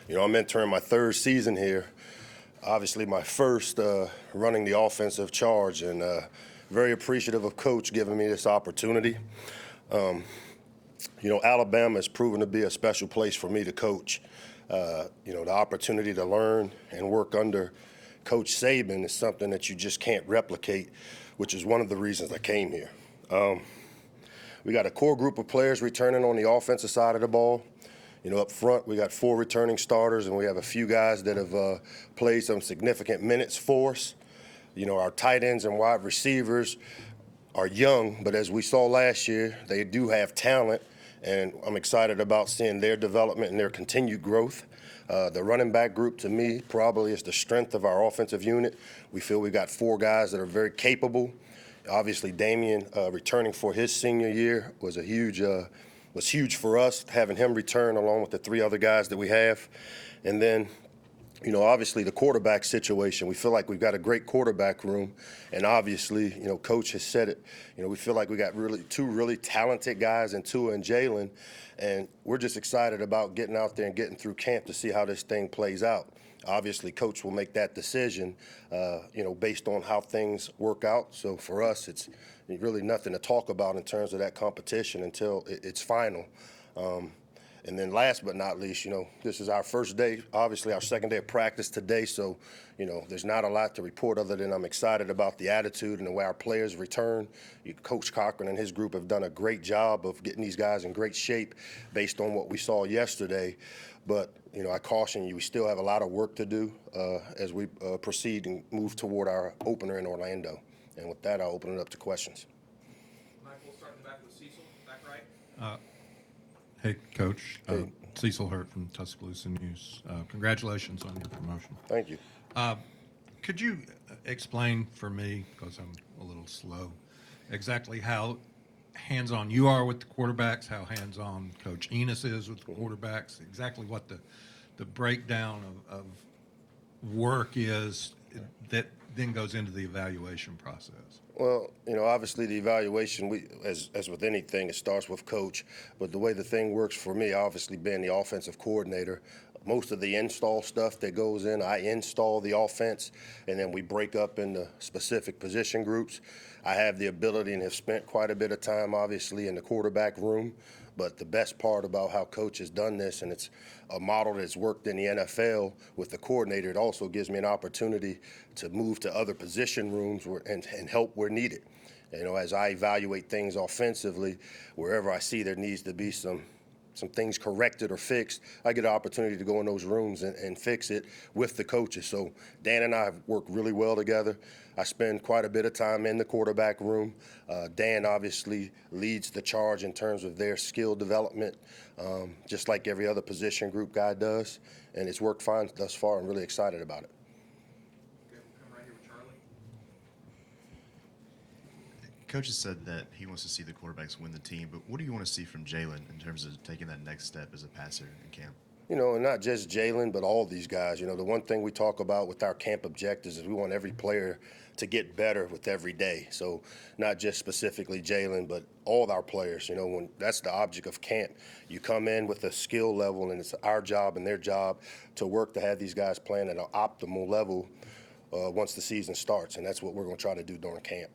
I'm entering my third season here. Obviously, my first running the offensive charge, and very appreciative of Coach giving me this opportunity. Alabama has proven to be a special place for me to coach. The opportunity to learn and work under Coach Saban is something that you just can't replicate, which is one of the reasons I came here. We got a core group of players returning on the offensive side of the ball. Up front, we got 4 returning starters, and we have a few guys that have played some significant minutes for us. Our tight ends and wide receivers are young, but as we saw last year, they do have talent, and I'm excited about seeing their development and their continued growth. The running back group, to me, probably is the strength of our offensive unit. We feel we got 4 guys that are very capable. Obviously, Damian returning for his senior year was huge for us, having him return along with the 3 other guys that we have. And then, obviously the quarterback situation. We feel like we've got a great quarterback room, and obviously, Coach has said it. We feel like we got 2 really talented guys in Tua and Jalen, and we're just excited about getting out there and getting through camp to see how this thing plays out. Obviously, Coach will make that decision, based on how things work out. So for us, it's really nothing to talk about in terms of that competition until it's final. And then last but not least, this is our first day, obviously our second day of practice today. So, there's not a lot to report other than I'm excited about the attitude and the way our players return. Coach Cochran and his group have done a great job of getting these guys in great shape based on what we saw yesterday. But, I caution you, we still have a lot of work to do as we proceed and move toward our opener in Orlando. And with that, I'll open it up to questions. Mike, we'll start in the back with Cecil, back right. Hey, Coach. Hey. Cecil Hurt from Tuscaloosa News. Congratulations on your promotion. Thank you. Could you explain for me, because I'm a little slow, exactly how hands-on you are with the quarterbacks, how hands-on Coach Enos is with the quarterbacks, exactly what the breakdown of work is that then goes into the evaluation process? Well, obviously the evaluation, as with anything, it starts with Coach. But the way the thing works for me, obviously being the offensive coordinator, most of the install stuff that goes in, I install the offense, and then we break up into specific position groups. I have the ability and have spent quite a bit of time, obviously, in the quarterback room. But the best part about how Coach has done this, and it's a model that's worked in the NFL with the coordinator, it also gives me an opportunity to move to other position rooms and help where needed. As I evaluate things offensively, wherever I see there needs to be some things corrected or fixed, I get an opportunity to go in those rooms and fix it with the coaches. So Dan and I have worked really well together. I spend quite a bit of time in the quarterback room. Dan obviously leads the charge in terms of their skill development, just like every other position group guy does. And it's worked fine thus far. I'm really excited about it. Okay, we'll come right here with Charlie. Coach has said that he wants to see the quarterbacks win the team, but what do you want to see from Jalen in terms of taking that next step as a passer in camp? And not just Jalen, but all these guys. The one thing we talk about with our camp objectives is we want every player to get better with every day. So not just specifically Jalen, but all of our players. When that's the object of camp. You come in with a skill level, and it's our job and their job to work to have these guys playing at an optimal level once the season starts, and that's what we're going to try to do during camp.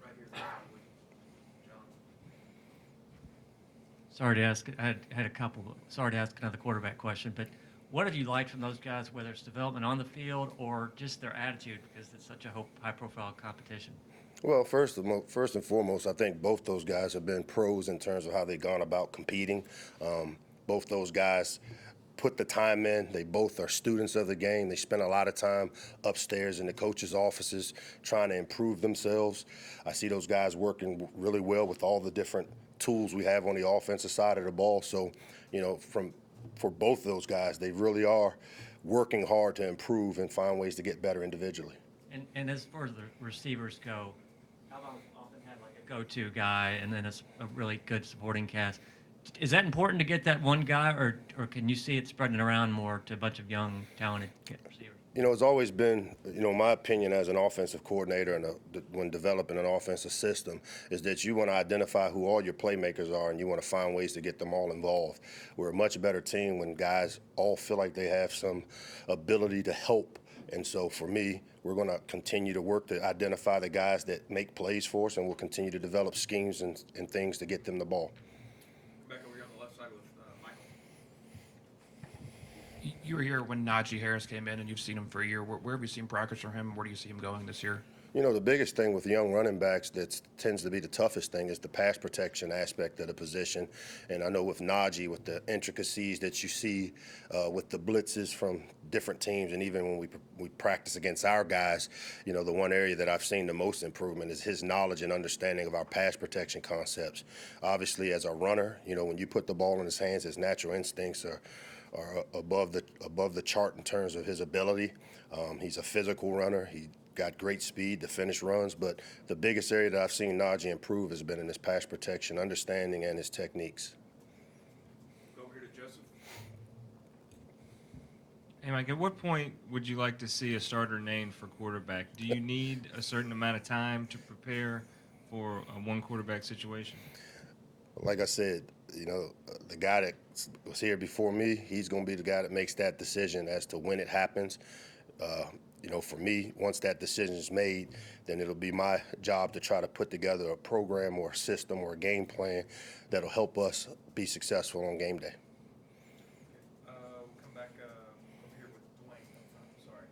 Right here, John. Sorry to ask. I had a couple. Sorry to ask another quarterback question, but what have you liked from those guys, whether it's development on the field or just their attitude, because it's such a high-profile competition? Well, first and foremost, I think both those guys have been pros in terms of how they've gone about competing. Both those guys put the time in. They both are students of the game. They spend a lot of time upstairs in the coaches' offices trying to improve themselves. I see those guys working really well with all the different tools we have on the offensive side of the ball. So, for both of those guys, they really are working hard to improve and find ways to get better individually. And as far as the receivers go, how about often have like a go-to guy and then a really good supporting cast? Is that important to get that one guy, or can you see it spreading around more to a bunch of young, talented receivers? It's always been, my opinion as an offensive coordinator and when developing an offensive system is that you want to identify who all your playmakers are and you want to find ways to get them all involved. We're a much better team when guys all feel like they have some ability to help. And so for me, we're going to continue to work to identify the guys that make plays for us, and we'll continue to develop schemes and things to get them the ball. Back over here on the left side with Michael. You were here when Najee Harris came in, and you've seen him for a year. Where have you seen progress from him? Where do you see him going this year? The biggest thing with young running backs that tends to be the toughest thing is the pass protection aspect of the position. And I know with Najee, with the intricacies that you see with the blitzes from different teams, and even when we practice against our guys, the one area that I've seen the most improvement is his knowledge and understanding of our pass protection concepts. Obviously, as a runner, when you put the ball in his hands, his natural instincts are above the chart in terms of his ability. He's a physical runner. He got great speed to finish runs, but the biggest area that I've seen Najee improve has been in his pass protection, understanding, and his techniques. Go over here to Joseph. Hey, Mike, at what point would you like to see a starter named for quarterback? Do you need a certain amount of time to prepare for a one quarterback situation? Like I said, the guy that was here before me, he's going to be the guy that makes that decision as to when it happens. For me, once that decision is made, then it'll be my job to try to put together a program or a system or a game plan that'll help us be successful on game day. We'll come back over here with Dwayne. I'm sorry.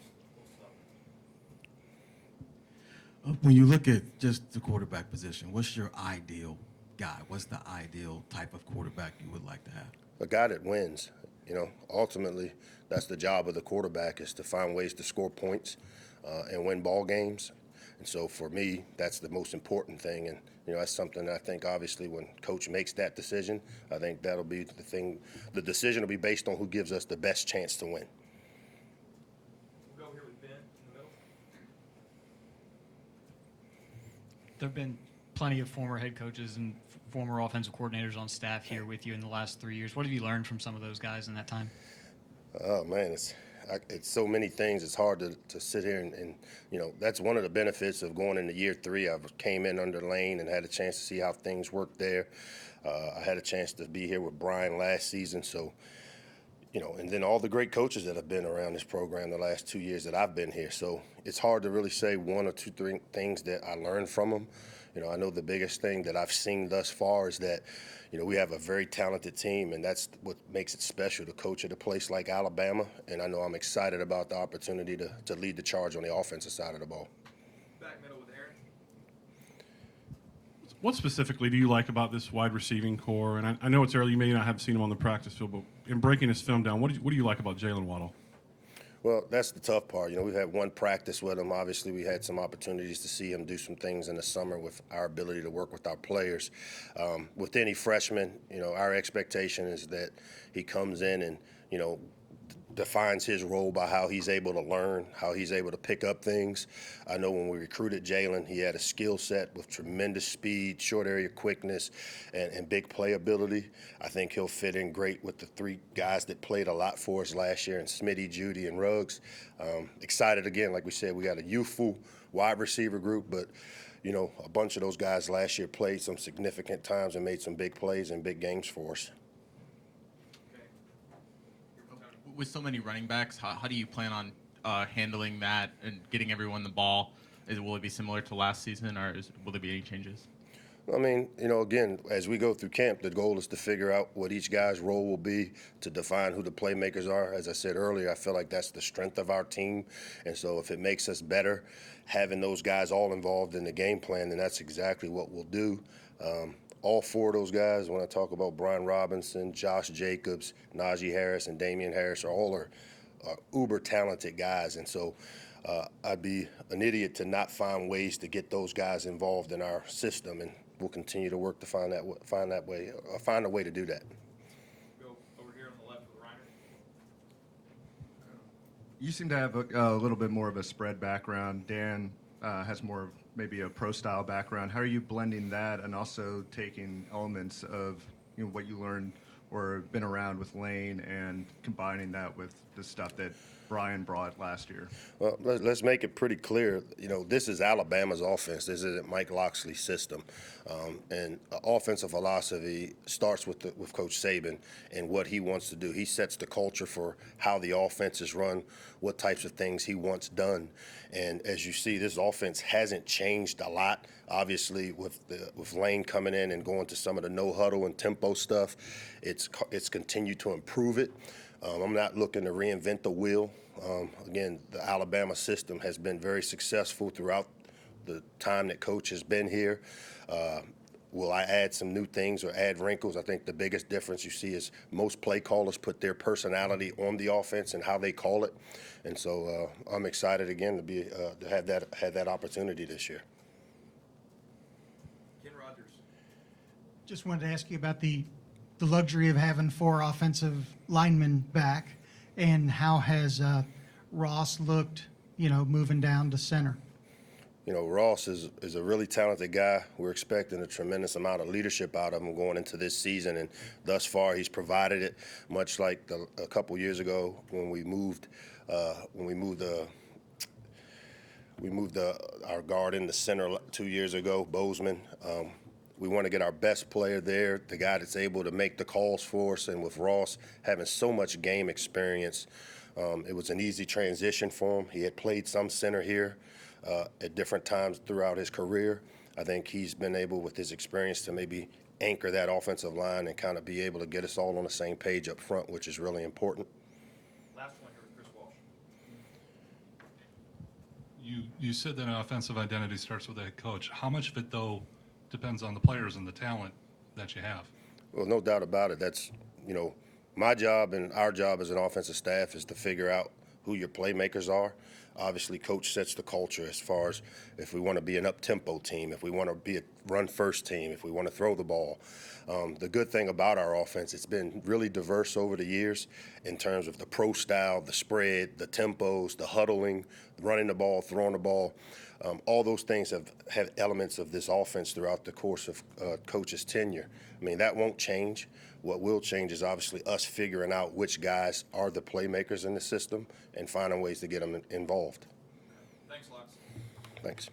A little slow. When you look at just the quarterback position, what's your ideal guy? What's the ideal type of quarterback you would like to have? A guy that wins. Ultimately, that's the job of the quarterback, is to find ways to score points and win ball games. And so for me, that's the most important thing. And, that's something I think, obviously, when coach makes that decision, I think that'll be the thing. The decision will be based on who gives us the best chance to win. We'll go here with Ben in the middle. There have been plenty of former head coaches and former offensive coordinators on staff here with you in the last 3 years. What have you learned from some of those guys in that time? Oh, man, it's so many things. It's hard to sit here and that's one of the benefits of going into year 3. I came in under Lane and had a chance to see how things worked there. I had a chance to be here with Brian last season. So, and then all the great coaches that have been around this program the last 2 years that I've been here. So it's hard to really say one or two things that I learned from them. I know the biggest thing that I've seen thus far is that, we have a very talented team, and that's what makes it special to coach at a place like Alabama. And I know I'm excited about the opportunity to lead the charge on the offensive side of the ball. Back middle with Aaron. What specifically do you like about this wide receiving core? And I know it's early, you may not have seen him on the practice field, but in breaking his film down, what do you like about Jalen Waddle? Well, that's the tough part. We've had one practice with him. Obviously, we had some opportunities to see him do some things in the summer with our ability to work with our players. With any freshman, our expectation is that he comes in and, defines his role by how he's able to learn, how he's able to pick up things. I know when we recruited Jalen, he had a skill set with tremendous speed, short area quickness, and big playability. I think he'll fit in great with the 3 guys that played a lot for us last year, and Smitty, Judy, and Ruggs. Excited again, like we said, we got a youthful wide receiver group, but a bunch of those guys last year played some significant times and made some big plays and big games for us. With so many running backs, how do you plan on handling that and getting everyone the ball? Will it be similar to last season, or will there be any changes? I mean, again, as we go through camp, the goal is to figure out what each guy's role will be, to define who the playmakers are. As I said earlier, I feel like that's the strength of our team. And so if it makes us better, having those guys all involved in the game plan, then that's exactly what we'll do. All 4 of those guys, when I talk about Brian Robinson, Josh Jacobs, Najee Harris, and Damian Harris, are uber talented guys. And so I'd be an idiot to not find ways to get those guys involved in our system, and we'll continue to work to find a way to do that. Go over here on the left with Reiner. You seem to have a little bit more of a spread background. Dan has more of maybe a pro-style background. How are you blending that and also taking elements of what you learned or been around with Lane and combining that with the stuff that Brian brought last year? Well, let's make it pretty clear. You know, this is Alabama's offense. This isn't Mike Locksley's system. And offensive philosophy starts with Coach Saban and what he wants to do. He sets the culture for how the offense is run, what types of things he wants done. And as you see, this offense hasn't changed a lot. Obviously, with Lane coming in and going to some of the no huddle and tempo stuff, it's continued to improve it. I'm not looking to reinvent the wheel. Again, the Alabama system has been very successful throughout the time that Coach has been here. Will I add some new things or add wrinkles? I think the biggest difference you see is most play callers put their personality on the offense and how they call it. And so I'm excited again to have that opportunity this year. Ken Rogers. Just wanted to ask you about the luxury of having 4 offensive linemen back, and how has Ross looked, moving down to center? You know, Ross is a really talented guy. We're expecting a tremendous amount of leadership out of him going into this season, and thus far he's provided it. Much like a couple years ago when we moved our guard in the center 2 years ago, Bozeman. We want to get our best player there, the guy that's able to make the calls for us. And with Ross having so much game experience, it was an easy transition for him. He had played some center here at different times throughout his career. I think he's been able, with his experience, to maybe anchor that offensive line and kind of be able to get us all on the same page up front, which is really important. Last one here with Chris Walsh. You said that an offensive identity starts with the head coach. How much of it, though, depends on the players and the talent that you have? Well, no doubt about it. That's, my job and our job as an offensive staff is to figure out who your playmakers are. Obviously, coach sets the culture as far as if we want to be an up-tempo team, if we want to be a run-first team, if we want to throw the ball. The good thing about our offense, it's been really diverse over the years in terms of the pro style, the spread, the tempos, the huddling, running the ball, throwing the ball. All those things have elements of this offense throughout the course of Coach's tenure. I mean, that won't change. What will change is obviously us figuring out which guys are the playmakers in the system and finding ways to get them involved. Thanks, Locks. Thanks.